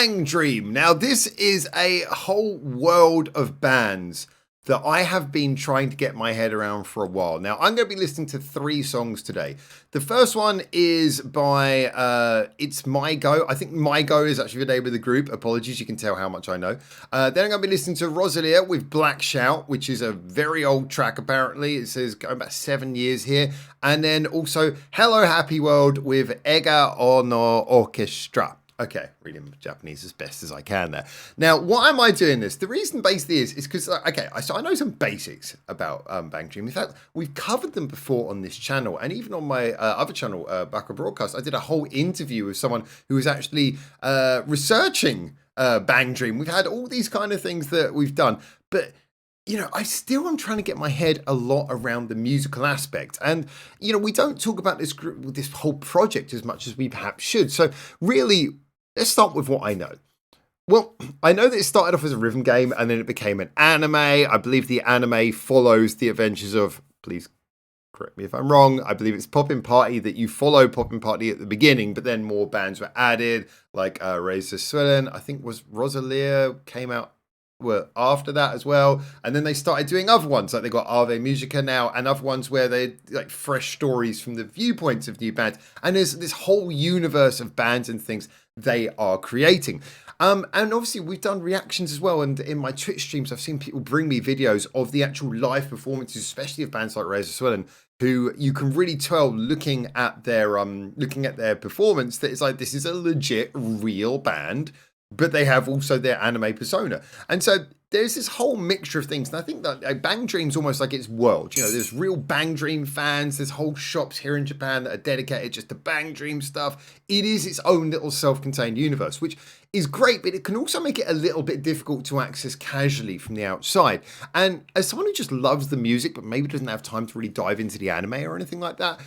BangDream. Now, this is a whole world of bands that I have been trying to get my head around for a while. Now, I'm going to be listening to 3 songs today. The first one is by It's MyGo. I think MyGo is actually the name of the group. Apologies, you can tell how much I know. Then I'm going to be listening to Roselia with Black Shout, which is a very old track, apparently. It says going back 7 years here. And then also Hello Happy World with Ega Ono Orchestra. Okay, reading Japanese as best as I can there. Now, why am I doing this? The reason basically is because, okay, so I know some basics about BangDream. In fact, we've covered them before on this channel, and even on my other channel, Baka Broadcast, I did a whole interview with someone who was actually researching BangDream. We've had all these kind of things that we've done, but you know, I still am trying to get my head a lot around the musical aspect. And, you know, we don't talk about this group, this whole project as much as we perhaps should. So really, let's start with what I know. Well, I know that it started off as a rhythm game and then it became an anime. I believe the anime follows the adventures of, please correct me if I'm wrong, I believe it's Poppin' Party, that you follow Poppin' Party at the beginning, but then more bands were added, like ROSELIA, I think was Roselia, came out were after that as well, and then they started doing other ones, like they got Ave Musica now, and other ones where they like fresh stories from the viewpoints of new bands, and there's this whole universe of bands and things they are creating. And obviously we've done reactions as well, and in my Twitch streams I've seen people bring me videos of the actual live performances, especially of bands like ROSELIA, who you can really tell looking at their performance that it's like this is a legit real band, but they have also their anime persona. And so there's this whole mixture of things. And I think that BangDream's almost like its world. You know, there's real BangDream fans. There's whole shops here in Japan that are dedicated just to BangDream stuff. It is its own little self-contained universe, which is great, but it can also make it a little bit difficult to access casually from the outside. And as someone who just loves the music, but maybe doesn't have time to really dive into the anime or anything like that,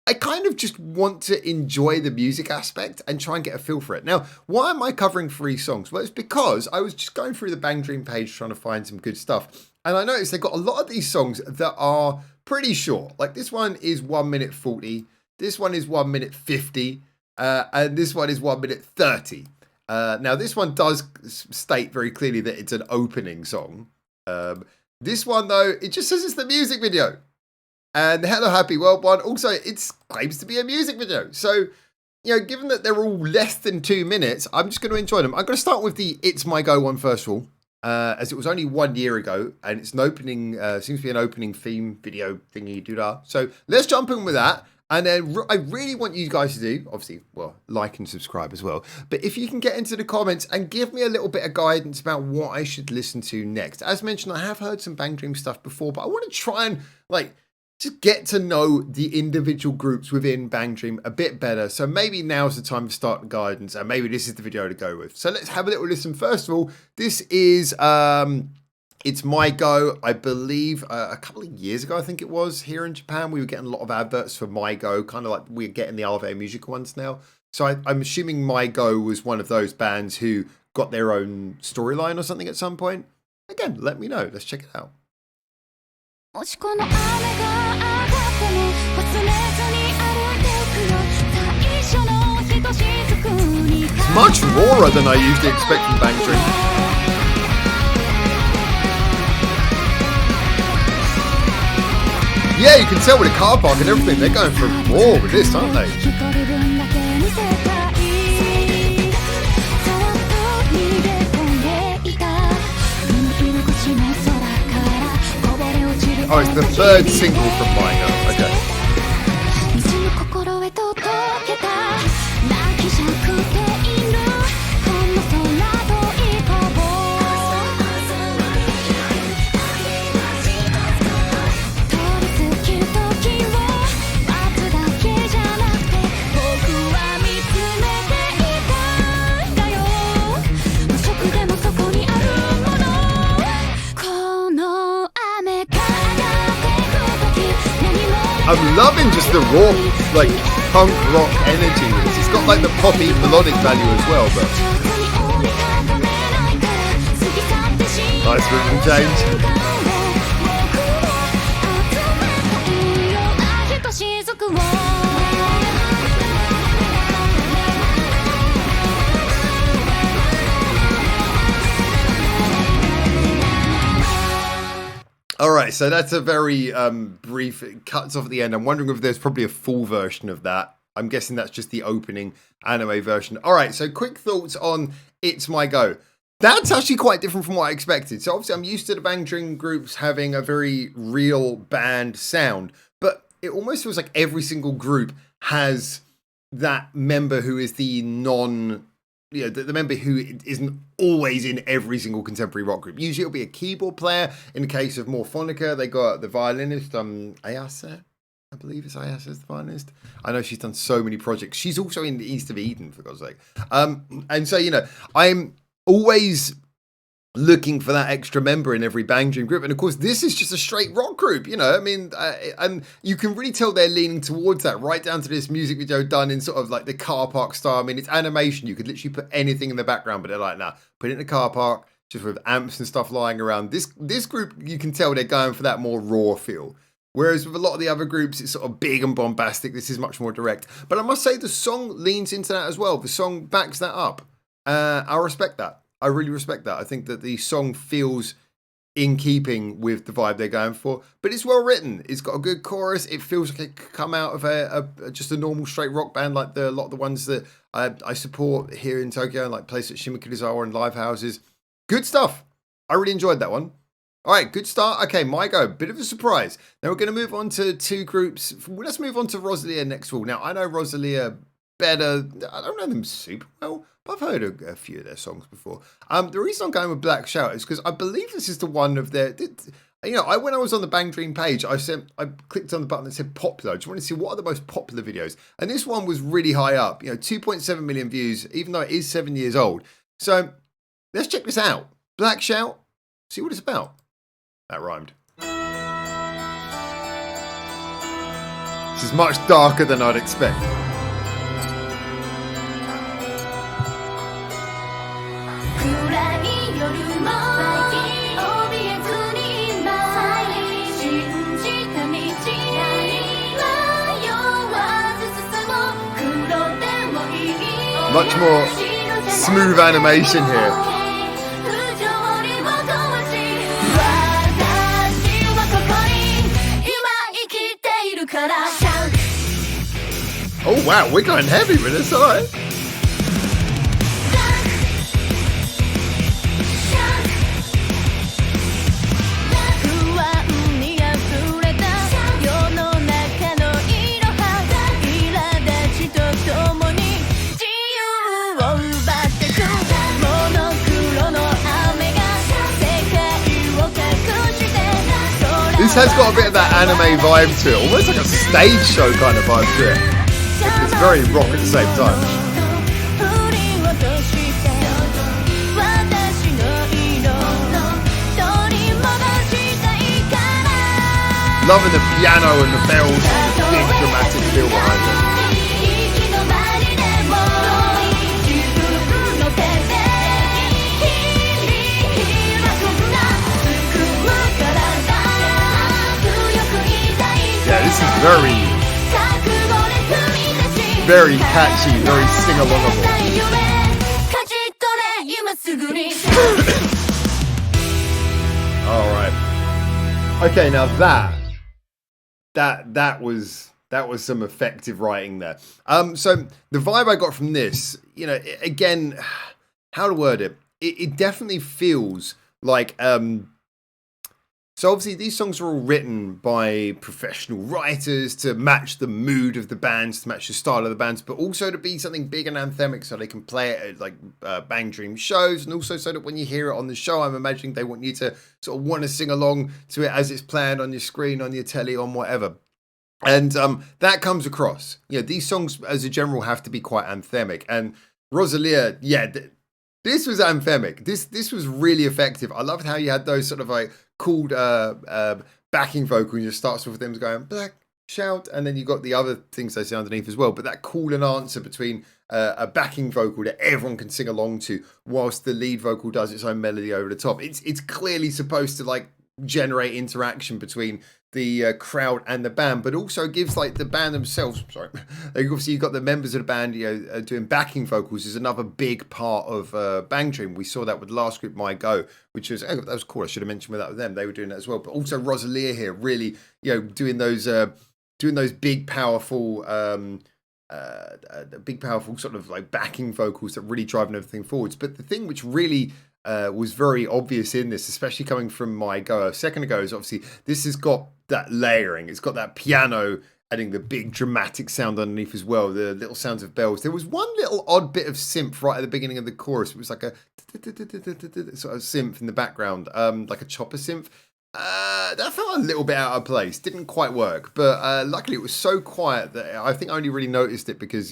I kind of just want to enjoy the music aspect and try and get a feel for it. Now, why am I covering 3 songs? Well, it's because I was just going through the BangDream page trying to find some good stuff. And I noticed they've got a lot of these songs that are pretty short. Like this one is 1 minute 40. This one is 1 minute 50. And this one is 1 minute 30. Now, this one does state very clearly that it's an opening song. This one, though, it just says it's the music video. And the Hello Happy World one, also, it claims to be a music video. So, you know, given that they're all less than 2 minutes, I'm just going to enjoy them. I'm going to start with the It's MyGo one first of all, as it was only 1 year ago, and it's an opening, seems to be an opening theme video thingy-doo-dah. So let's jump in with that. And then I really want you guys to do, obviously, well, like and subscribe as well. But if you can get into the comments and give me a little bit of guidance about what I should listen to next. As mentioned, I have heard some BangDream stuff before, but I want to try and, like, just get to know the individual groups within BangDream a bit better. So maybe now's the time to start the guidance, and maybe this is the video to go with. So let's have a little listen. First of all, this is It's MyGo. I believe a couple of years ago, I think it was, here in Japan, we were getting a lot of adverts for MyGo, kind of like we're getting the Ave Music ones now. So I'm assuming MyGo was one of those bands who got their own storyline or something at some point. Again, let me know. Let's check it out. It's much rawer than I usually expect from BangDream. Yeah, you can tell with the car park and everything, they're going for raw with this, aren't they? Oh, it's the 3rd single from MyGo. Okay. I'm loving just the raw, like, punk rock energy with this. It's got like the poppy melodic value as well, but nice rhythm change. right, so that's a very brief, it cuts off at the end. I'm wondering if there's probably a full version of that. I'm guessing that's just the opening anime version. All right, so quick thoughts on It's My Go. That's actually quite different from what I expected. So obviously I'm used to the BangDream groups having a very real band sound, but it almost feels like every single group has that member who is the the member who isn't always in every single contemporary rock group. Usually it'll be a keyboard player. In the case of Morphonica, they got the violinist, ASSUN. I believe it's Ayasa as the violinist. I know she's done so many projects. She's also in the East of Eden, for God's sake. And so, I'm always looking for that extra member in every BangDream group. And of course, this is just a straight rock group, and you can really tell they're leaning towards that, right down to this music video done in sort of like the car park style. I mean, it's animation. You could literally put anything in the background, but they're like, nah, put it in the car park, just with amps and stuff lying around. This group, you can tell they're going for that more raw feel. Whereas with a lot of the other groups, it's sort of big and bombastic. This is much more direct. But I must say the song leans into that as well. The song backs that up. I respect that. I really respect that. I think that the song feels in keeping with the vibe they're going for. But it's well written. It's got a good chorus. It feels like it could come out of just a normal straight rock band like a lot of the ones that I support here in Tokyo, like places at Shimokurazawa and live houses. Good stuff. I really enjoyed that one. All right, good start. Okay, MyGo, bit of a surprise. Now we're going to move on to two groups. Let's move on to Roselia next of all. Now, I know Roselia better. I don't know them super well, but I've heard a few of their songs before. The reason I'm going with Black Shout is because I believe this is the one of their... when I was on the BangDream page, I clicked on the button that said popular. I just wanted to see what are the most popular videos. And this one was really high up, 2.7 million views, even though it is 7 years old. So let's check this out. Black Shout, see what it's about. That rhymed. This is much darker than I'd expect. Much more smooth animation here. Oh wow, we're going heavy with this, alright. This has got a bit of that anime vibe to it, almost like a stage show kind of vibe to it. It's very rock at the same time. Loving the piano and the bells and the big dramatic feel behind it. Yeah, this is very catchy, very sing-alongable. All right. Okay, now that was some effective writing there. So the vibe I got from this, again, how to word it? It definitely feels like so obviously these songs are all written by professional writers to match the mood of the bands, to match the style of the bands, but also to be something big and anthemic so they can play it at like BangDream shows, and also so that when you hear it on the show, I'm imagining they want you to sort of want to sing along to it as it's playing on your screen, on your telly, on whatever. And that comes across. These songs as a general have to be quite anthemic. And Roselia, this was anthemic. This was really effective. I loved how you had those sort of like called backing vocal, and it starts with them going Black Shout, and then you got the other things they say underneath as well. But that call and answer between a backing vocal that everyone can sing along to, whilst the lead vocal does its own melody over the top. It's clearly supposed to like generate interaction between the crowd and the band, but also gives like the band themselves. Sorry, obviously you've got the members of the band, doing backing vocals is another big part of BangDream. We saw that with the last group, MyGo, which was that was cool. I should have mentioned that with them. They were doing that as well. But also Rosalia here, really, doing those big powerful. Big powerful sort of like backing vocals that really driving everything forwards. But the thing which really was very obvious in this, especially coming from MyGo a second ago, is obviously this has got that layering. It's got that piano adding the big dramatic sound underneath as well, the little sounds of bells. There was one little odd bit of synth right at the beginning of the chorus. It was like a sort of synth in the background, like a chopper synth. That felt a little bit out of place. Didn't quite work, but luckily it was so quiet that I think I only really noticed it because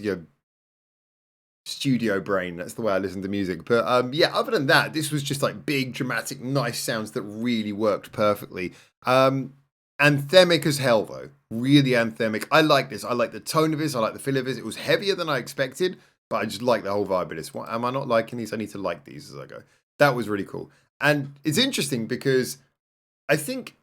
studio brain. That's the way I listen to music. But other than that, this was just like big, dramatic, nice sounds that really worked perfectly. Anthemic as hell though, really anthemic. I like this. I like the tone of this. I like the feel of this. It was heavier than I expected, but I just like the whole vibe of this. What am I not liking these? I need to like these as I go. That was really cool, and it's interesting because I think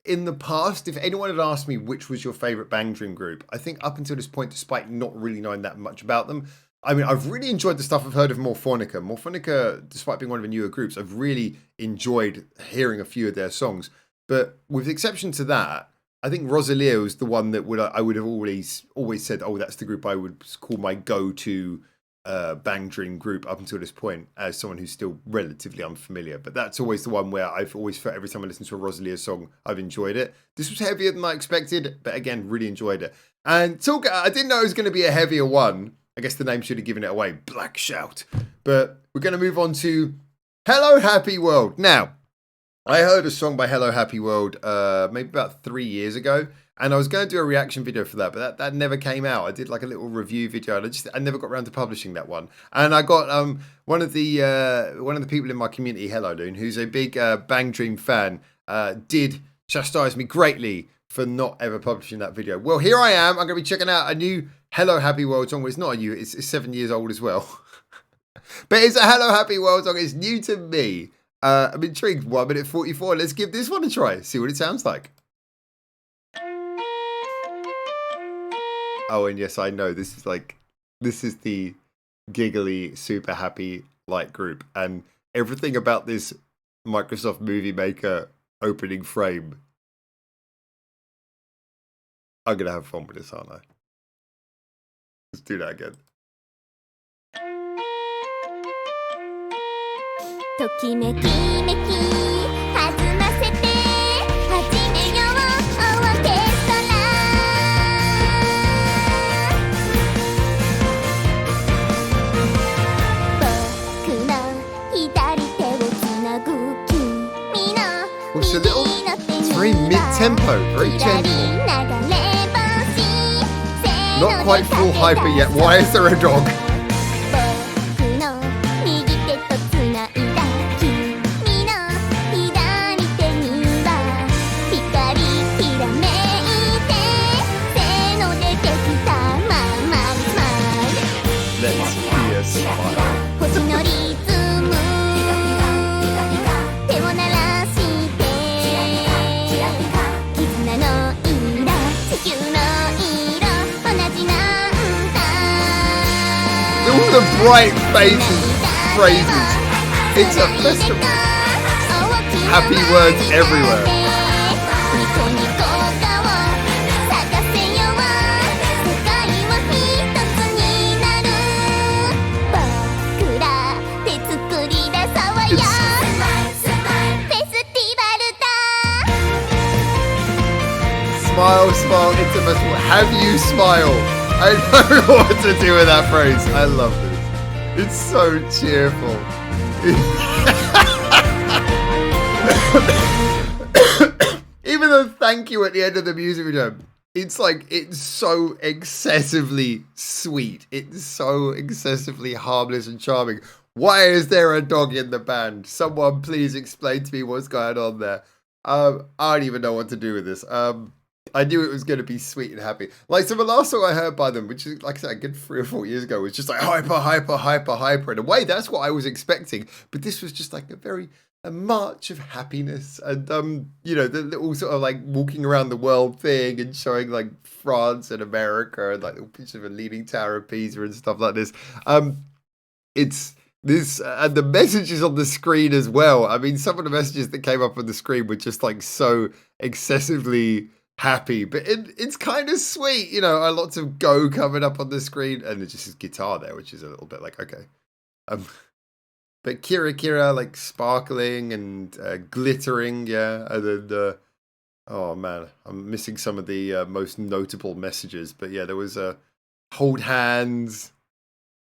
in the past, if anyone had asked me which was your favorite BangDream group, I think up until this point, despite not really knowing that much about them, I mean, I've really enjoyed the stuff I've heard of Morphonica. Morphonica, despite being one of the newer groups, I've really enjoyed hearing a few of their songs. But with the exception to that, I think Rosalia was the one that I would have always said, oh, that's the group I would call my go-to BangDream group up until this point, as someone who's still relatively unfamiliar. But that's always the one where I've always felt every time I listen to a Rosalia song, I've enjoyed it. This was heavier than I expected, but again, really enjoyed it. And I didn't know it was going to be a heavier one. I guess the name should have given it away, Black Shout. But we're going to move on to Hello Happy World. Now, I heard a song by Hello Happy World maybe about 3 years ago, and I was going to do a reaction video for that, but that never came out. I did like a little review video, and I never got around to publishing that one. And I got one of the people in my community, Hello Loon, who's a big BangDream fan, did chastise me greatly for not ever publishing that video. Well, here I am. I'm going to be checking out a new Hello Happy World song. Well, it's not a new, it's 7 years old as well. But it's a Hello Happy World song. It's new to me. I'm intrigued. 1 minute 44. Let's give this one a try. See what it sounds like. Oh, and yes, I know this is the giggly, super happy light group, and everything about this Microsoft Movie Maker opening frame. I'm gonna have fun with this, aren't I? Let's do that again. ときめきめき弾ませて始めようオーケストラ僕の左手をつなぐ君の It's a little, it's very mid-tempo, very gentle. Not quite full hyper yet. Why is there a dog? All the bright phrases. It's a festival. Happy words everywhere. Smile, smile, it's a festival. Have you smile? I don't know what to do with that phrase. I love this. It's so cheerful. Even the thank you at the end of the music video, it's so excessively sweet. It's so excessively harmless and charming. Why is there a dog in the band? Someone please explain to me what's going on there. I don't even know what to do with this. I knew it was going to be sweet and happy. So the last song I heard by them, which is, like I said, a good 3 or 4 years ago, was just like hyper, hyper, hyper, hyper. In a way, that's what I was expecting. But this was just like a very a march of happiness, and you know, the little sort of like walking around the world thing and showing like France and America and like little pictures of a leaning tower of Pisa and stuff like this. It's this and the messages on the screen as well. I mean, some of the messages that came up on the screen were just like so excessively happy, but it's kind of sweet, you know. Lots of go coming up on the screen, and there's just his guitar there, which is a little bit like okay. But Kira Kira, like sparkling and glittering, yeah. And then, oh man, I'm missing some of the most notable messages. But yeah, there was a hold hands.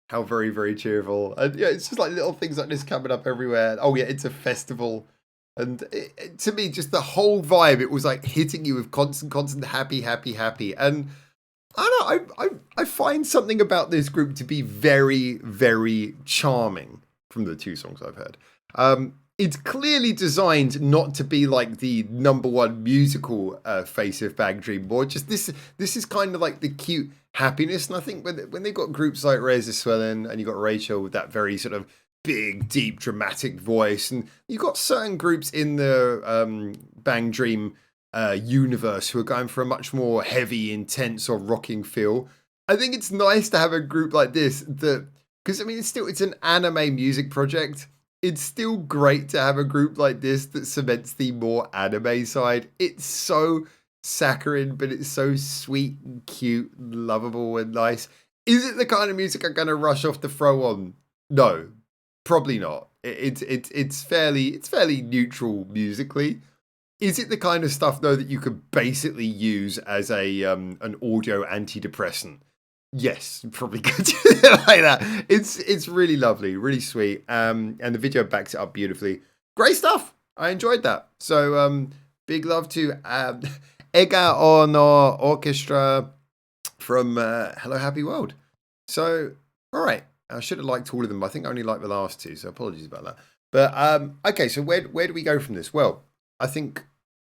How very, very cheerful. And yeah, it's just like little things like this coming up everywhere. Oh yeah, it's a festival. And to me, just the whole vibe, it was like hitting you with constant happy, happy, happy. And I don't know, I find something about this group to be very, very charming from the two songs I've heard. It's clearly designed not to be like the number one musical face of BangDream, more just this is kind of like the cute happiness. And I think when they've got groups like ROSELIA and you got Rachel with that very sort of big, deep, dramatic voice, and you've got certain groups in the BangDream universe who are going for a much more heavy, intense, or rocking feel. I think it's nice to have a group like this that, because I mean, it's an anime music project. It's still great to have a group like this that cements the more anime side. It's so saccharine, but it's so sweet and cute, and lovable and nice. Is it the kind of music I'm going to rush off to throw on? No, probably not. It's fairly neutral musically. Is it the kind of stuff though that you could basically use as a an audio antidepressant? Yes, probably could do it like that. It's really lovely, really sweet, and the video backs it up beautifully. Great stuff. I enjoyed that. So big love to Ega Ono Orchestra from Hello Happy World. So all right, I should have liked all of them. I think I only liked the last two, so apologies about that. But okay, so where do we go from this? Well, I think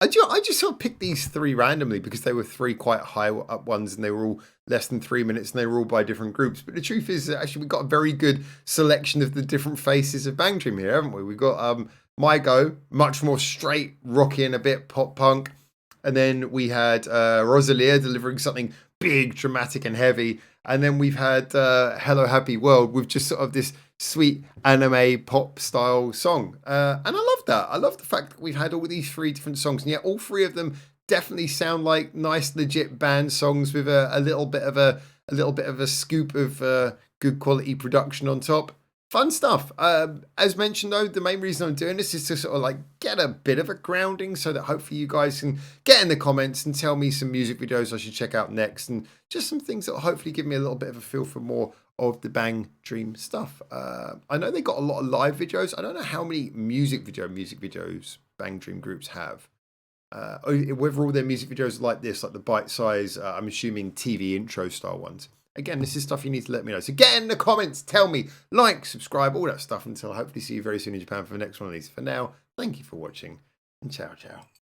I just sort of picked these three randomly because they were three quite high up ones, and they were all less than 3 minutes, and they were all by different groups. But the truth is that actually we've got a very good selection of the different faces of BangDream here, haven't we? We've got MyGo, much more straight, rocky and a bit pop punk. And then we had ROSELIA delivering something big, dramatic and heavy. And then we've had Hello Happy World with just sort of this sweet anime pop style song. And I love that. I love the fact that we've had all these three different songs, and yet all three of them definitely sound like nice, legit band songs with a little bit of a scoop of good quality production on top. Fun stuff. As mentioned though, the main reason I'm doing this is to sort of like get a bit of a grounding so that hopefully you guys can get in the comments and tell me some music videos I should check out next, and just some things that will hopefully give me a little bit of a feel for more of the BangDream stuff. I know they got a lot of live videos. I don't know how many music videos BangDream groups have. Whether all their music videos are like this, like the bite size, I'm assuming TV intro style ones. Again, this is stuff you need to let me know. So get in the comments, tell me, like, subscribe, all that stuff, until I hopefully see you very soon in Japan for the next one of these. For now, thank you for watching, and ciao, ciao.